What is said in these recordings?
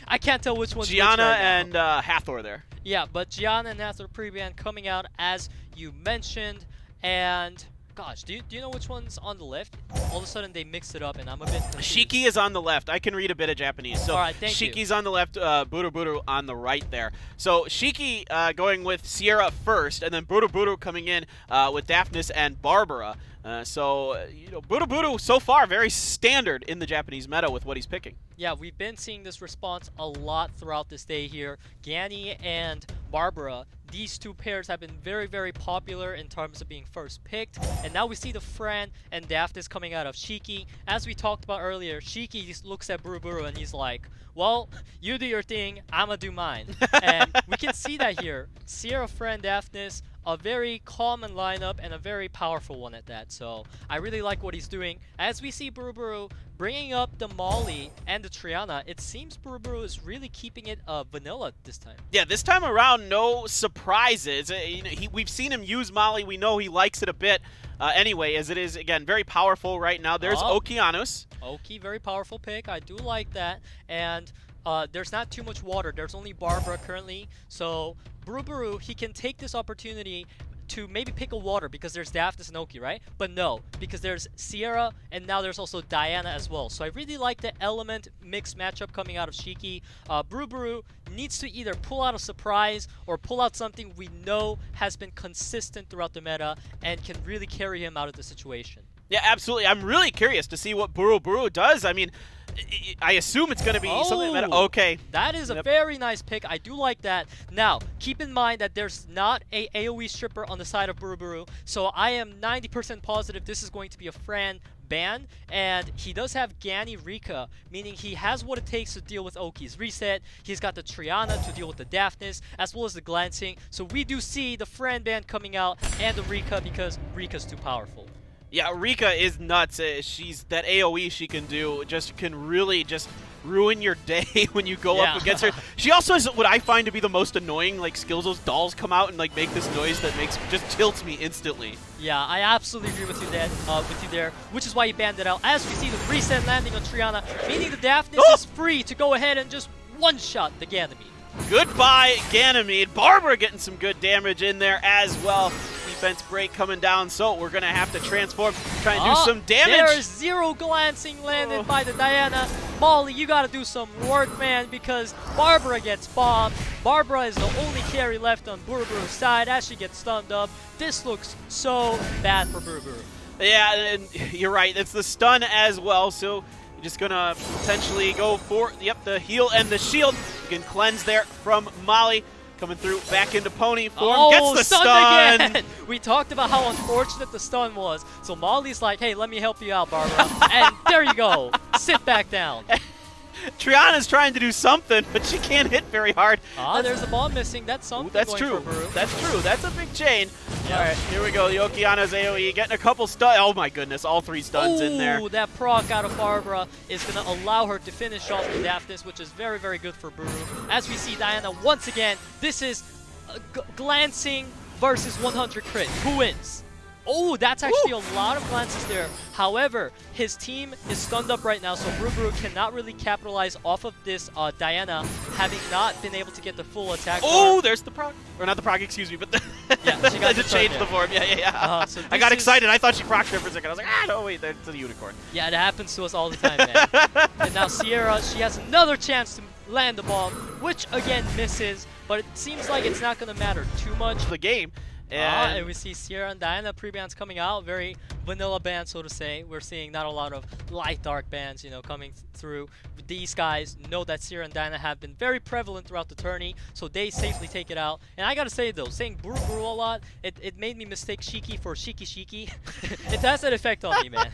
I can't tell which one's Gianna which right and now. Hathor there. Yeah, but Gianna and Hathor pre-ban coming out as you mentioned, and gosh, do you know which one's on the left? All of a sudden they mix it up, and I'm a bit confused. SHIKI is on the left. I can read a bit of Japanese. So Alright, thank you. SHIKI's on the left, BURUBURU on the right there. So SHIKI going with Sierra first, and then BURUBURU coming in with Daphnis and Barbara. You know, BURUBURU so far very standard in the Japanese meta with what he's picking. Yeah, we've been seeing this response a lot throughout this day here. Gani and Barbara, these two pairs have been very, very popular in terms of being first picked. And now we see the Fran and Daphnis coming out of SHIKI. As we talked about earlier, SHIKI just looks at BURUBURU and he's like, well, you do your thing, I'ma do mine. And we can see that here. Sierra, Fran, Daphnis, a very common lineup and a very powerful one at that. So I really like what he's doing. As we see BURUBURU bringing up the Molly and the Triana, it seems BURUBURU is really keeping it vanilla this time. Yeah, this time around, no surprises. You know, we've seen him use Molly. We know he likes it a bit anyway, as it is, again, very powerful right now. There's Okeanos. Oki, very powerful pick. I do like that. And there's not too much water. There's only Barbara currently. So BURUBURU, he can take this opportunity to maybe pick a water because there's Daphnis and Oki, right? But no, because there's Sierra and now there's also Diana as well. So I really like the element mix matchup coming out of SHIKI. BURUBURU needs to either pull out a surprise or pull out something we know has been consistent throughout the meta and can really carry him out of the situation. Yeah, absolutely. I'm really curious to see what BURUBURU does. I mean, I assume it's going to be something that... Okay. That is a very nice pick. I do like that. Now, keep in mind that there's not a AoE stripper on the side of BURUBURU, so I am 90% positive this is going to be a Fran ban, and he does have Gani Rika, meaning he has what it takes to deal with Oki's reset. He's got the Triana to deal with the Daphnis, as well as the glancing. So we do see the Fran ban coming out and the Rika because Rika's too powerful. Yeah, Rika is nuts. She's that AoE she can do can really just ruin your day when you go up against her. She also has what I find to be the most annoying skills. Those dolls come out and make this noise that just tilts me instantly. Yeah, I absolutely agree with you there, which is why he banned it out. As we see the reset landing on Triana, meaning the Daphnis is free to go ahead and just one-shot the Ganymede. Goodbye, Ganymede. Barbara getting some good damage in there as well. Defense break coming down, so we're going to have to transform, try and do some damage. There's zero glancing landed by the Diana. Molly, you got to do some work, man, because Barbara gets bombed. Barbara is the only carry left on BURUBURU's side as she gets stunned up. This looks so bad for BURUBURU. Yeah, and you're right. It's the stun as well, so you're just going to potentially go for, the heal and the shield. You can cleanse there from Molly. Coming through, back into pony form, gets the stun! Again. We talked about how unfortunate the stun was. So Molly's like, hey, let me help you out, Barbara. And there you go. Sit back down. Triana's trying to do something, but she can't hit very hard. There's a ball missing. That's something. That's true. That's true. That's a big chain. Yep. All right, here we go. The Okeanos AoE getting a couple stuns. Oh my goodness, all three stuns in there. Ooh, that proc out of Barbara is going to allow her to finish off the Daphnis, which is very, very good for Buru. As we see Diana once again, this is glancing versus 100 crit. Who wins? Oh, that's actually a lot of glances there. However, his team is stunned up right now, so BURUBURU cannot really capitalize off of this Diana, having not been able to get the full attack. Oh, there's the proc. Or not the proc, excuse me, but the she got to change the form. Yeah. So I got excited. I thought she procced there for a second. I was like, no, wait, that's a unicorn. Yeah, it happens to us all the time, man. And now Sierra, she has another chance to land the bomb, which again misses, but it seems like it's not going to matter too much. The game. And we see Sierra and Diana pre-bans coming out, very vanilla band, so to say. We're seeing not a lot of light dark bands, coming through. These guys know that Sierra and Diana have been very prevalent throughout the tourney, so they safely take it out. And I gotta say though, saying BURUBURU a lot, it made me mistake SHIKI for SHIKI. It has that effect on me, man.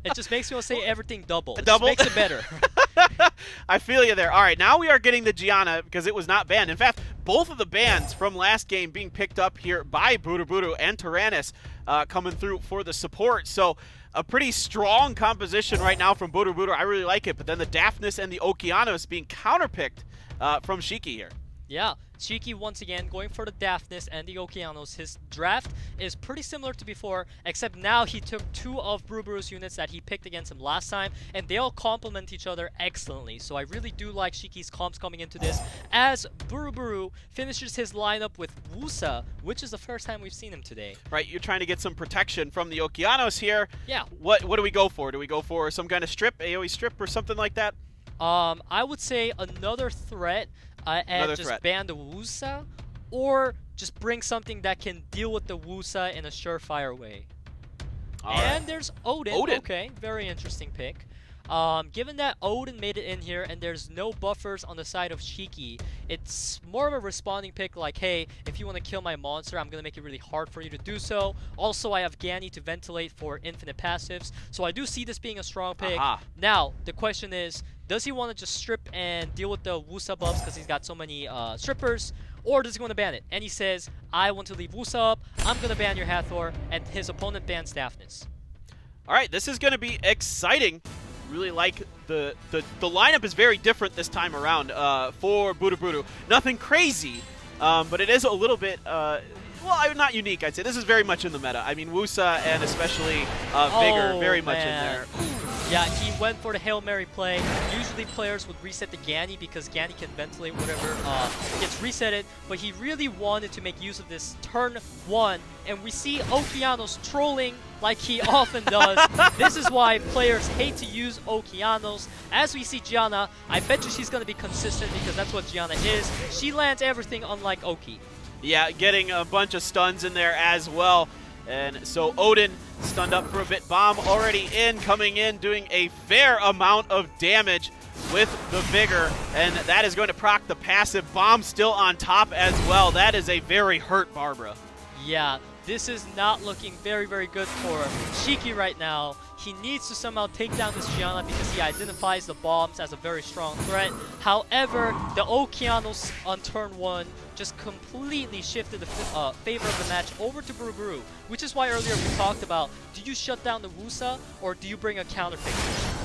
It just makes me want to say everything double. It just makes it better. I feel you there. All right, now we are getting the Gianna because it was not banned. In fact, both of the bans from last game being picked up here by BURUBURU and Tyrannus coming through for the support. So a pretty strong composition right now from BURUBURU. I really like it. But then the Daphnis and the Okeanos being counterpicked from SHIKI here. Yeah, SHIKI once again going for the Daphnis and the Okeanos. His draft is pretty similar to before, except now he took 2 of BURUBURU's units that he picked against him last time, and they all complement each other excellently. So I really do like SHIKI's comps coming into this, as BURUBURU finishes his lineup with Wusa, which is the first time we've seen him today. Right, you're trying to get some protection from the Okeanos here. Yeah. What do we go for? Do we go for some kind of strip, AoE strip or something like that? I would say another threat. And just ban the Wusa, or just bring something that can deal with the Wusa in a surefire way. And there's Odin. Okay, very interesting pick. Given that Odin made it in here and there's no buffers on the side of SHIKI, it's more of a responding pick like, hey, if you want to kill my monster, I'm going to make it really hard for you to do so. Also, I have Gani to ventilate for infinite passives, so I do see this being a strong pick. Now, the question is, does he want to just strip and deal with the Wusa buffs because he's got so many strippers, or does he want to ban it? And he says, I want to leave Wusa up, I'm going to ban your Hathor, and his opponent bans Daphnis. Alright, this is going to be exciting. Really like the lineup is very different this time around for BURUBURU. Nothing crazy, but it is a little bit, well, not unique, I'd say. This is very much in the meta. I mean, Wusa and especially Vigor, very much in there. Yeah, he went for the Hail Mary play. Usually players would reset the Gani because Gani can ventilate whatever gets resetted, but he really wanted to make use of this turn 1, and we see Okeanos trolling like he often does. This is why players hate to use Okeanos. As we see Gianna, I bet you she's going to be consistent because that's what Gianna is. She lands everything unlike Oki. Yeah, getting a bunch of stuns in there as well. And so Odin stunned up for a bit. Bomb already in, coming in, doing a fair amount of damage with the Vigor. And that is going to proc the passive. Bomb still on top as well. That is a very hurt Barbara. Yeah, this is not looking very, very good for SHIKI right now. He needs to somehow take down this Gianna because he identifies the bombs as a very strong threat. However, the Okeanos on turn 1 just completely shifted the favor of the match over to BURUBURU, which is why earlier we talked about, do you shut down the Wusa or do you bring a counter pick?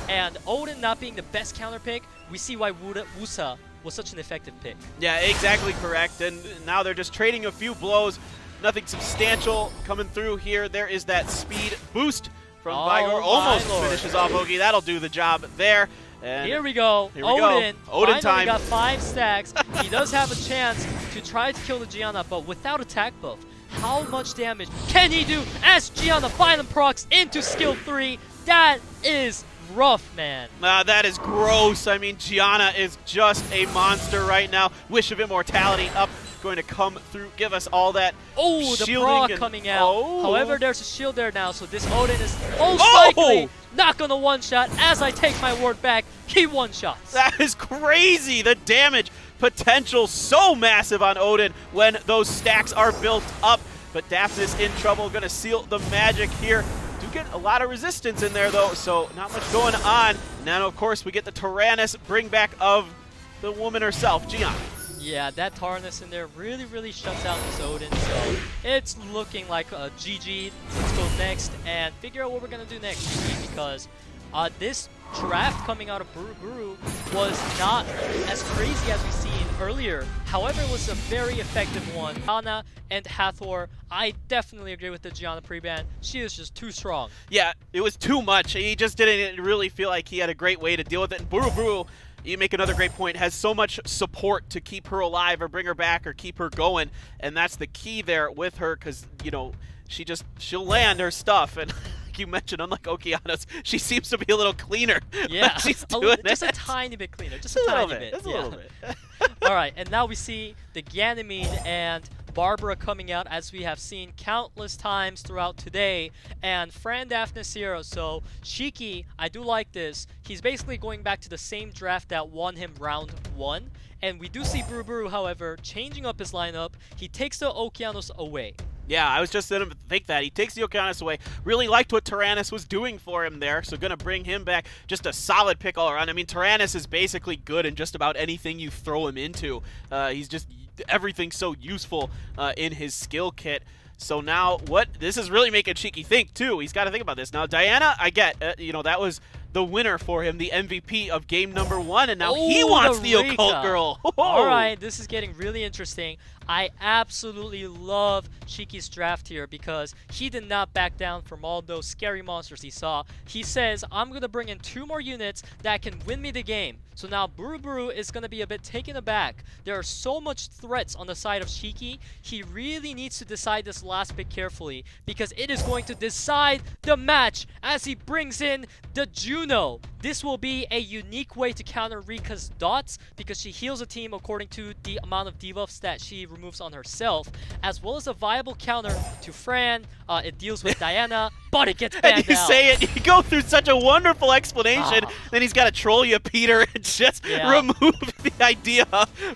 And Odin not being the best counter pick, we see why Wusa was such an effective pick. Yeah, exactly correct. And now they're just trading a few blows. Nothing substantial coming through here. There is that speed boost from Vigor. Almost finishes off Ogi. That'll do the job there. And here we go. Odin time. Got 5 stacks. He does have a chance to try to kill the Gianna, but without attack buff, how much damage can he do as Gianna finally procs into skill 3? That is rough, man. That is gross. I mean, Gianna is just a monster right now. Wish of Immortality up. Going to come through, give us all that the proc coming out. However, there's a shield there now, so this Odin is most likely not going to one-shot. As I take my word back, he one-shots. That is crazy. The damage potential so massive on Odin when those stacks are built up. But Daphnis in trouble, going to seal the magic here. Do get a lot of resistance in there, though, so not much going on. Now, of course, we get the Tyrannus bring back of the woman herself, Gianna. Yeah, that Tyrannus in there really, really shuts out this Odin, so it's looking like a GG. Let's go next and figure out what we're going to do next, GG, because this draft coming out of BURUBURU was not as crazy as we've seen earlier. However, it was a very effective one. Gianna and Hathor, I definitely agree with the Gianna pre-ban. She is just too strong. Yeah, it was too much. He just didn't really feel like he had a great way to deal with it. And BURUBURU, you make another great point, has so much support to keep her alive or bring her back or keep her going. And that's the key there with her because, you know, she'll land her stuff. And like you mentioned, unlike Okeanos, she seems to be a little cleaner. Yeah, she's just a tiny bit cleaner. Just a tiny bit. Just a little bit. All right, and now we see the Ganymede and Barbara coming out, as we have seen countless times throughout today, and Fran Daphnis Hero. So SHIKI, I do like this. He's basically going back to the same draft that won him round 1. And we do see BURUBURU, however, changing up his lineup. He takes the Okeanos away. Yeah, I was just going to think that. He takes the Okeanos away. Really liked what Tyrannus was doing for him there, so going to bring him back. Just a solid pick all around. I mean, Tyrannus is basically good in just about anything you throw him into. He's just everything's so useful in his skill kit. So now this is really making SHIKI think too. He's got to think about this. Now Diana, I get, you know, that was the winner for him, the MVP of game number 1, and now he wants the Rika. occult girl. All right, this is getting really interesting. I absolutely love SHIKI's draft here because he did not back down from all those scary monsters he saw. He says, I'm going to bring in 2 more units that can win me the game. So now BURUBURU is going to be a bit taken aback. There are so much threats on the side of SHIKI. He really needs to decide this last pick carefully because it is going to decide the match as he brings in the Juno. This will be a unique way to counter Rika's dots because she heals a team according to the amount of debuffs that she removes on herself, as well as a viable counter to Fran. It deals with Diana, but it gets banned out. And you say it, you go through such a wonderful explanation, then he's got to troll you, Peter, and just remove the idea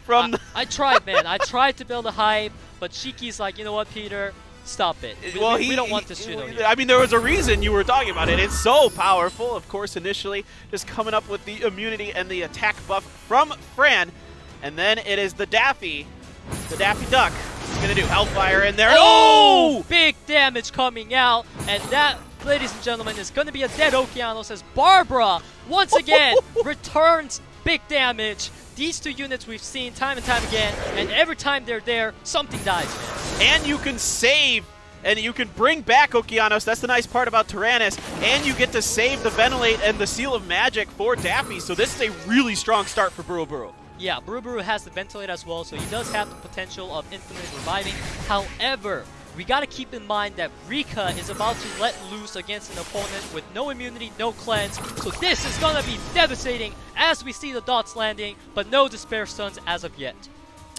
from I tried, man. I tried to build a hype, but Shiki's like, you know what, Peter? Stop it. We don't want this Juno here. I mean, there was a reason you were talking about it. It's so powerful. Of course, initially, just coming up with the immunity and the attack buff from Fran. And then it is the Daffy Duck. He's going to do Hellfire in there. Oh! Big damage coming out. And that, ladies and gentlemen, is going to be a dead Okeanos as Barbara, once again, returns big damage. These 2 units we've seen time and time again, and every time they're there, something dies, man. And you can save, and you can bring back Okeanos. That's the nice part about Tyrannus. And you get to save the Ventilate and the Seal of Magic for Daffy. So this is a really strong start for BURUBURU. Yeah, BURUBURU has the Ventilate as well, so he does have the potential of infinitely reviving. However, we got to keep in mind that Rika is about to let loose against an opponent with no immunity, no cleanse. So this is going to be devastating as we see the dots landing, but no Despair Stuns as of yet.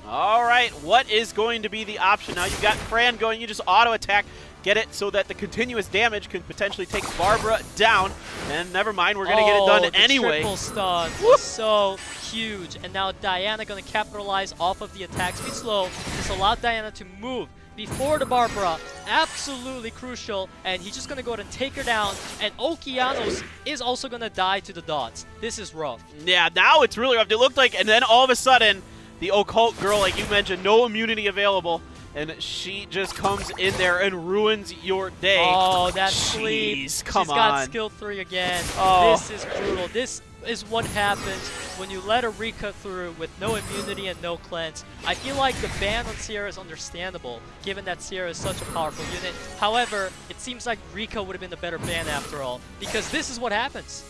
All right, what is going to be the option? Now you've got Fran going, you just auto-attack, get it so that the continuous damage can potentially take Barbara down. And never mind, we're going to get it done anyway. Triple stun was so huge. And now Diana going to capitalize off of the attack speed slow. This allowed Diana to move before the Barbara. Absolutely crucial. And he's just going to go ahead and take her down. And Okeanos is also going to die to the dots. This is rough. Yeah, now it's really rough. It looked like, and then all of a sudden, the occult girl, like you mentioned, no immunity available. And she just comes in there and ruins your day. Oh, that sleep. Come on. She's got skill 3 again. Oh. This is brutal. This is what happens when you let a Rika through with no immunity and no cleanse. I feel like the ban on Sierra is understandable, given that Sierra is such a powerful unit. However, it seems like Rika would have been the better ban after all, because this is what happens.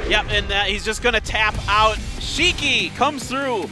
Yep, and he's just going to tap out. SHIKI comes through.